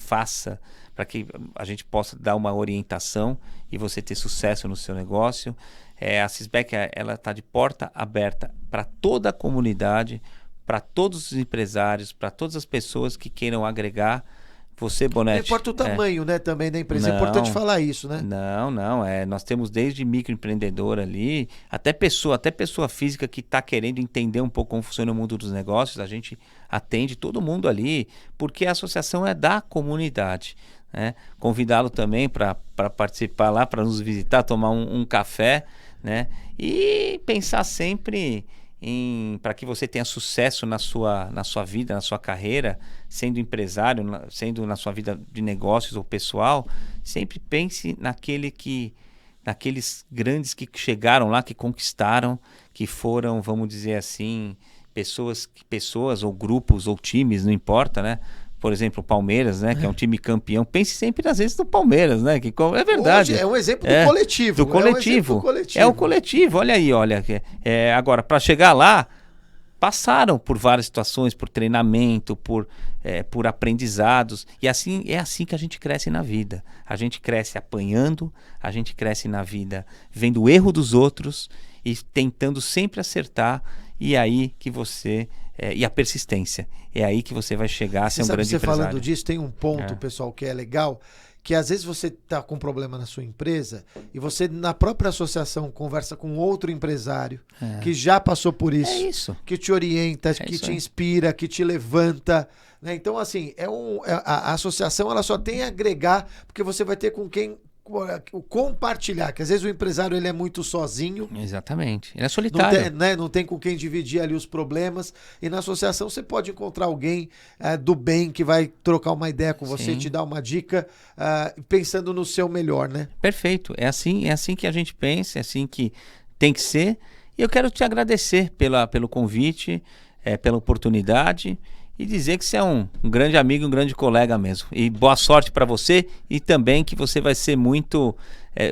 a gente possa dar uma orientação e você ter sucesso no seu negócio. A Sisbec, ela está de porta aberta para toda a comunidade, para todos os empresários, para todas as pessoas que queiram agregar. Você, Bonetti... Não importa o tamanho, né, também da empresa. É importante falar isso, né? Não. Nós temos desde microempreendedor ali, até pessoa física que está querendo entender um pouco como funciona o mundo dos negócios. A gente atende todo mundo ali, porque a associação é da comunidade, né? Convidá-lo também para participar lá, para nos visitar, tomar um café, né? E pensar sempre para que você tenha sucesso na sua vida, na sua carreira, sendo empresário, sendo na sua vida de negócios ou pessoal, sempre pense naqueles grandes que chegaram lá, que conquistaram, que foram, vamos dizer assim, pessoas ou grupos ou times, não importa, né? Por exemplo, o Palmeiras, né? Que é um time campeão. Pense sempre, às vezes, no Palmeiras, né? É verdade. Hoje é um exemplo do coletivo. Do coletivo. É o coletivo. Olha aí, agora, para chegar lá, passaram por várias situações, por treinamento, por aprendizados. E assim é assim que a gente cresce na vida. A gente cresce apanhando, a gente cresce na vida vendo o erro dos outros e tentando sempre acertar. E aí que você... e a persistência. É aí que você vai chegar a ser um grande empresário. Falando disso, tem um ponto, pessoal, que é legal, que às vezes você está com um problema na sua empresa e você, na própria associação, conversa com outro empresário que já passou por isso, que te orienta, que te inspira, que te levanta, né? Então, assim, a associação ela só tem a agregar, porque você vai ter com quem compartilhar, que às vezes o empresário ele é muito sozinho. Exatamente, ele é solitário. Não tem com quem dividir ali os problemas, e na associação você pode encontrar alguém do bem que vai trocar uma ideia com você, te dar uma dica, pensando no seu melhor, né? Perfeito, é assim que a gente pensa, é assim que tem que ser, e eu quero te agradecer pelo convite, pela oportunidade, e dizer que você é um grande amigo, um grande colega mesmo. E boa sorte para você e também que você vai ser muito...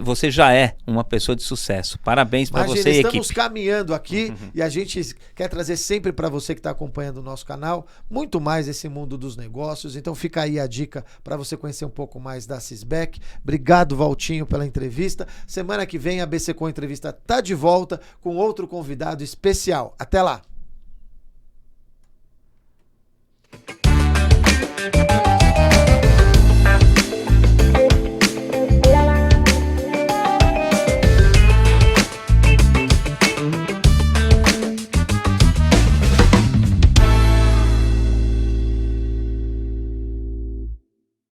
você já é uma pessoa de sucesso. Parabéns para você e equipe. Estamos caminhando aqui e a gente quer trazer sempre para você que está acompanhando o nosso canal muito mais esse mundo dos negócios. Então fica aí a dica para você conhecer um pouco mais da Sisbec. Obrigado, Valtinho, pela entrevista. Semana que vem a BC Com Entrevista tá de volta com outro convidado especial. Até lá!